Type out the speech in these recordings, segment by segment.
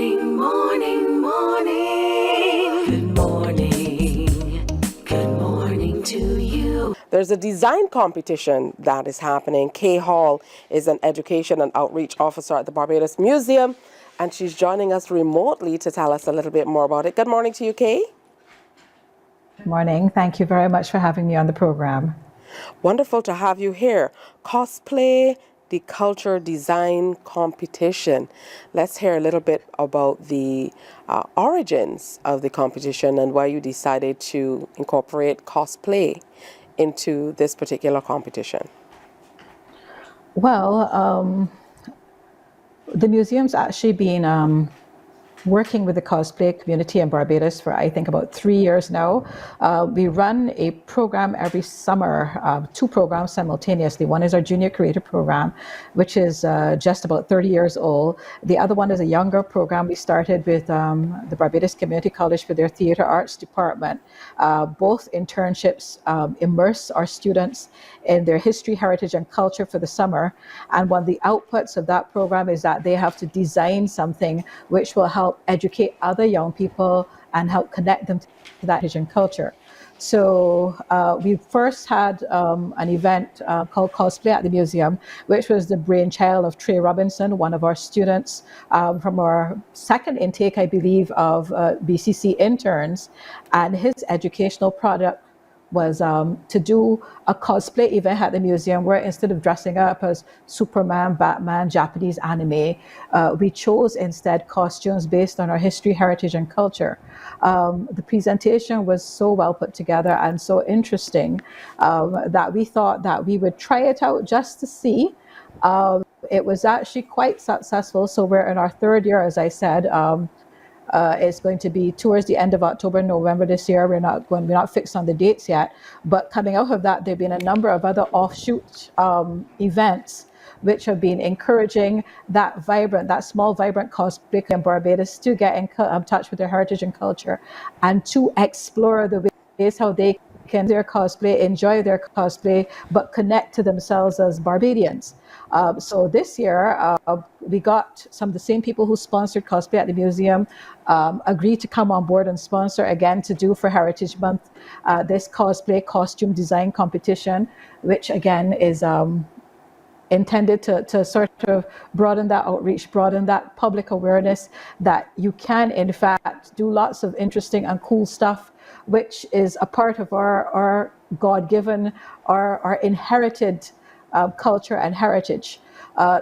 morning, morning, morning. Good morning. Good morning to you. There's a design competition that is happening. Kay Hall is an education and outreach officer at the Barbados Museum, and she's joining us remotely to tell us a little bit more about it. Good morning to you, Kay. Good morning. Thank you very much for having me on the program. Wonderful to have you here. Cosplay, the culture design competition. Let's hear a little bit about the origins of the competition and why you decided to incorporate cosplay into this particular competition. Well, the museum's actually been working with the cosplay community in Barbados for, I think, about 3 years now. We run a program every summer, 2 programs simultaneously. One is our Junior Creator Program, which is just about 30 years old. The other one is a younger program we started with the Barbados Community College for their Theatre Arts Department. Both internships immerse our students in their history, heritage, and culture for the summer. And one of the outputs of that program is that they have to design something which will help educate other young people and help connect them to that heritage and culture. So we first had an event called Cosplay at the Museum, which was the brainchild of Trey Robinson, one of our students from our second intake, I believe, of BCC interns. And his educational product was to do a cosplay event at the museum where instead of dressing up as Superman, Batman, Japanese anime, we chose instead costumes based on our history, heritage, and culture. The presentation was so well put together and so interesting that we thought that we would try it out just to see. It was actually quite successful. So we're in our 3rd year, as I said. It's going to be towards the end of October, November this year. We're not fixed on the dates yet. But coming out of that, there have been a number of other offshoot events which have been encouraging that small, vibrant cosplay in Barbados to get in touch with their heritage and culture and to explore the ways how they can their cosplay, enjoy their cosplay, but connect to themselves as Barbadians. So this year, we got some of the same people who sponsored Cosplay at the Museum agreed to come on board and sponsor again to do for Heritage Month this cosplay costume design competition, which again is intended to sort of broaden that outreach, broaden that public awareness that you can, in fact, do lots of interesting and cool stuff, which is a part of our God-given, our inherited culture and heritage.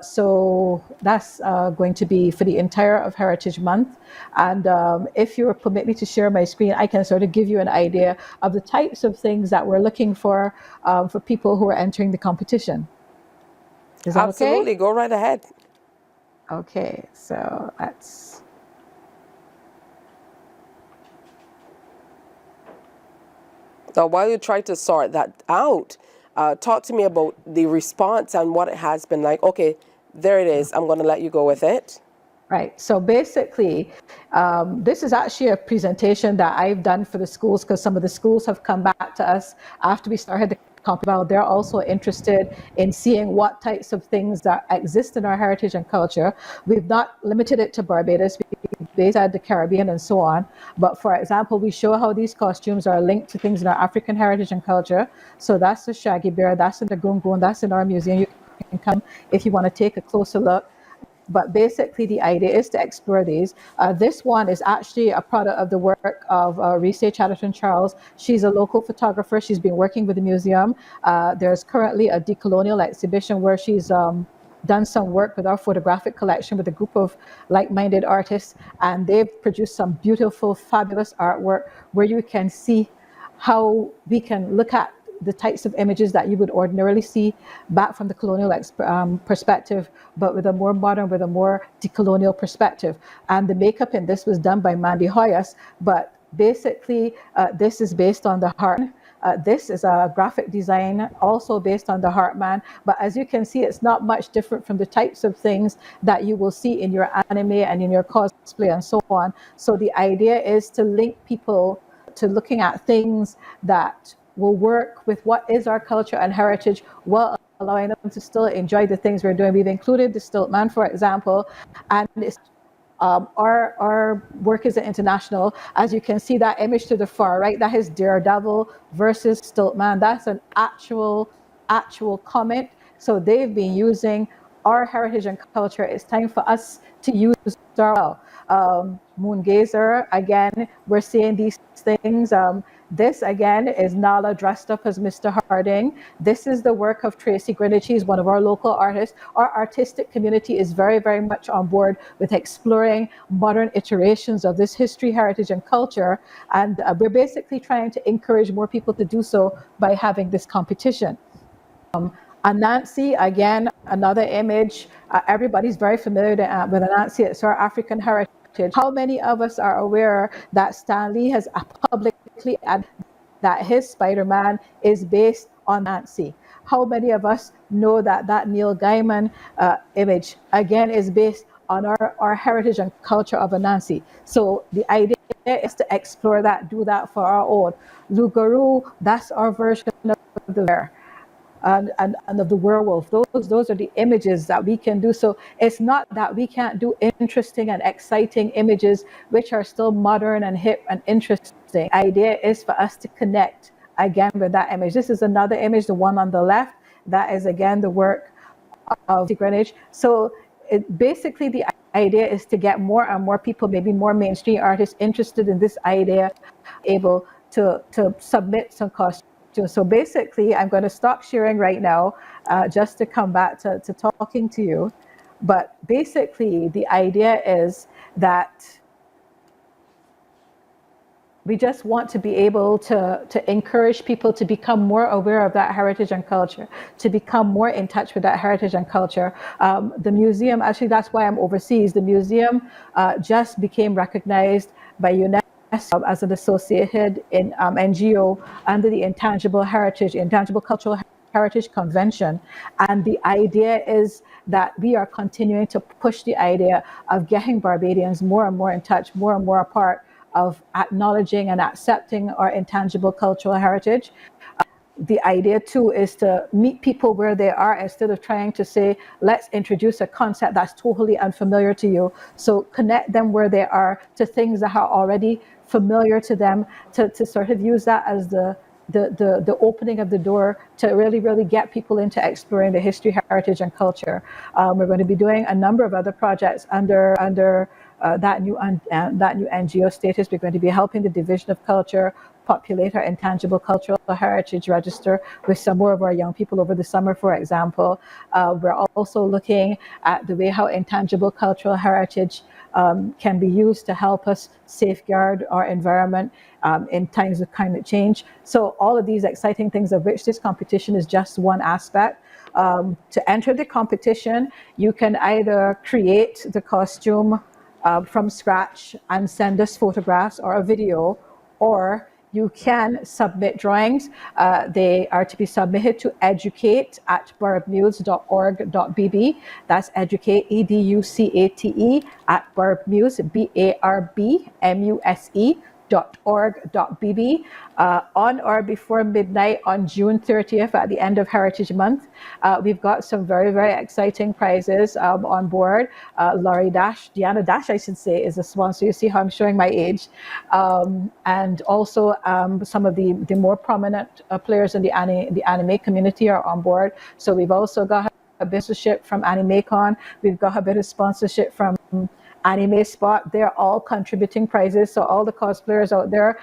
So that's going to be for the entire of Heritage Month. And if you permit me to share my screen, I can sort of give you an idea of the types of things that we're looking for people who are entering the competition. Is that Absolutely. okay? Go right ahead. Okay, so that's... Now, while you try to sort that out, talk to me about the response and what it has been like. Okay, there it is. I'm going to let you go with it. Right. So basically, this is actually a presentation that I've done for the schools because some of the schools have come back to us after we started the competition. They're also interested in seeing what types of things that exist in our heritage and culture. We've not limited it to Barbados, based at the Caribbean and so on. But for example, we show how these costumes are linked to things in our African heritage and culture. So that's the Shaggy Bear, that's in the Gungun, that's in our museum. You can come if you want to take a closer look. But basically, the idea is to explore these. This one is actually a product of the work of Reese Chatterton Charles. She's a local photographer. She's been working with the museum. There's currently a decolonial exhibition where she's done some work with our photographic collection with a group of like-minded artists. And they've produced some beautiful, fabulous artwork where you can see how we can look at the types of images that you would ordinarily see back from the colonial perspective, but with a more modern, with a more decolonial perspective. And the makeup in this was done by Mandy Hoyas, but basically this is based on the heart. This is a graphic design also based on the Heartman, but as you can see, it's not much different from the types of things that you will see in your anime and in your cosplay and so on. So the idea is to link people to looking at things that will work with what is our culture and heritage while allowing them to still enjoy the things we're doing. We've included the Stiltman, for example, and it's Our work is international. As you can see that image to the far right, that is Daredevil versus Stiltman. That's an actual comment. So they've been using our heritage and culture. It's time for us to use our Moongazer. Again, we're seeing these things. This again is Nala dressed up as Mr. Harding. This is the work of Tracy Greenwich. He's one of our local artists. Our artistic community is very, very much on board with exploring modern iterations of this history, heritage, and culture. And we're basically trying to encourage more people to do so by having this competition. Anansi, again, another image. Everybody's very familiar with Anansi. It's our African heritage. How many of us are aware that Stan Lee has publicly admitted that his Spider-Man is based on Anansi? How many of us know that that Neil Gaiman image, again, is based on our heritage and culture of Anansi? So the idea is to explore that, do that for our own. Lugaru, that's our version of the bear. And of the werewolf. Those are the images that we can do. So it's not that we can't do interesting and exciting images which are still modern and hip and interesting. The idea is for us to connect again with that image. This is another image, the one on the left. That is again the work of Greenwich. So basically the idea is to get more and more people, maybe more mainstream artists interested in this idea, able to submit some costumes. So basically, I'm going to stop sharing right now, just to come back to talking to you. But basically, the idea is that we just want to be able to encourage people to become more aware of that heritage and culture, to become more in touch with that heritage and culture. The museum, actually, that's why I'm overseas. The museum just became recognized by UNESCO as an associated NGO under the Intangible Cultural Heritage Convention. And the idea is that we are continuing to push the idea of getting Barbadians more and more in touch, more and more a part of acknowledging and accepting our intangible cultural heritage. The idea too is to meet people where they are instead of trying to say, let's introduce a concept that's totally unfamiliar to you. So connect them where they are to things that are already familiar to them, to sort of use that as the opening of the door to really get people into exploring the history, heritage, and culture. We're going to be doing a number of other projects under that new NGO status. We're going to be helping the Division of Culture populate our intangible cultural heritage register with some more of our young people over the summer, for example. We're also looking at the way how intangible cultural heritage can be used to help us safeguard our environment in times of climate change. So all of these exciting things, of which this competition is just one aspect. To enter the competition, you can either create the costume from scratch and send us photographs or a video, or you can submit drawings. They are to be submitted to educate@barbmuse.org.bb. That's educate, EDUCATE, at barbmuse, BARBMUSE.org.bb on or before midnight on June 30th at the end of Heritage Month. We've got some very exciting prizes on board. Diana Dash, I should say, is a sponsor. You see how I'm showing my age. And also some of the more prominent players in the anime community are on board. So we've also got a sponsorship from AnimeCon. We've got a bit of sponsorship from Anime Spot. They're all contributing prizes. So all the cosplayers out there,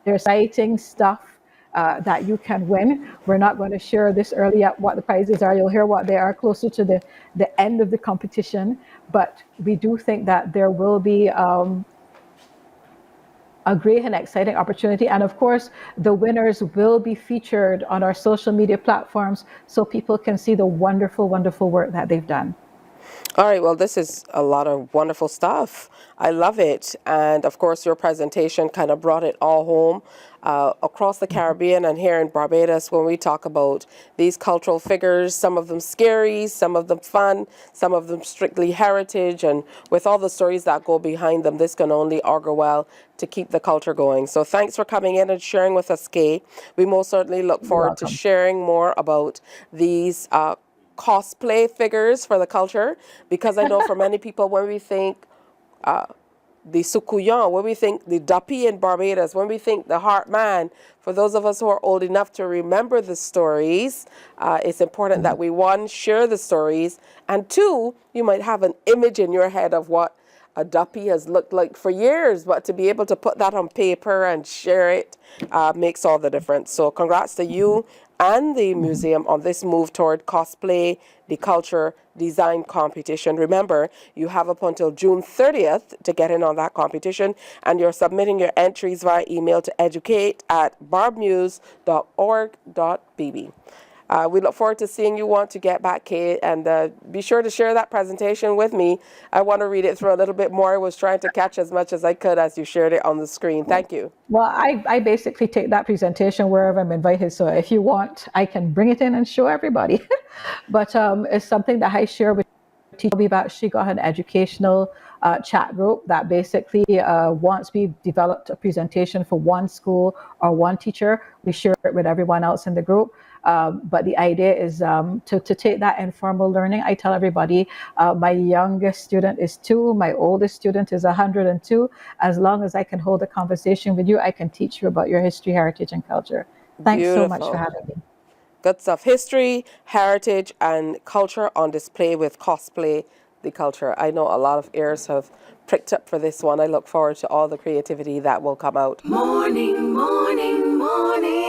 they're citing stuff that you can win. We're not going to share this early at what the prizes are. You'll hear what they are closer to the end of the competition. But we do think that there will be a great and exciting opportunity. And of course, the winners will be featured on our social media platforms so people can see the wonderful work that they've done. All right, well, this is a lot of wonderful stuff. I love it. And of course, your presentation kind of brought it all home across the Caribbean and here in Barbados when we talk about these cultural figures, some of them scary, some of them fun, some of them strictly heritage. And with all the stories that go behind them, this can only augur well to keep the culture going. So thanks for coming in and sharing with us, Kay. We most certainly look forward to sharing more about these cosplay figures for the culture, because I know for many people when we think the Sukuyan, when we think the Dapi in Barbados, when we think the Heart Man, for those of us who are old enough to remember the stories, it's important that we, one, share the stories, and two, you might have an image in your head of what a Dapi has looked like for years, but to be able to put that on paper and share it makes all the difference. So congrats to you and the museum on this move toward cosplay, the culture design competition. Remember, you have up until June 30th to get in on that competition, and you're submitting your entries via email to educate@barbmuse.org.bb. We look forward to seeing you want to get back, Kate, and be sure to share that presentation with me. I want to read it through a little bit more. I was trying to catch as much as I could as you shared it on the screen. Thank you. Well, I basically take that presentation wherever I'm invited. So if you want, I can bring it in and show everybody. But it's something that I share with teachers. We've actually got an educational chat group that basically once we've developed a presentation for one school or one teacher, we share it with everyone else in the group. But the idea is to take that informal learning. I tell everybody, my youngest student is 2, my oldest student is 102. As long as I can hold a conversation with you, I can teach you about your history, heritage, and culture. Thanks so much for having me. Good stuff. History, heritage, and culture on display with Cosplay the Culture. I know a lot of ears have pricked up for this one. I look forward to all the creativity that will come out. Morning, morning, morning.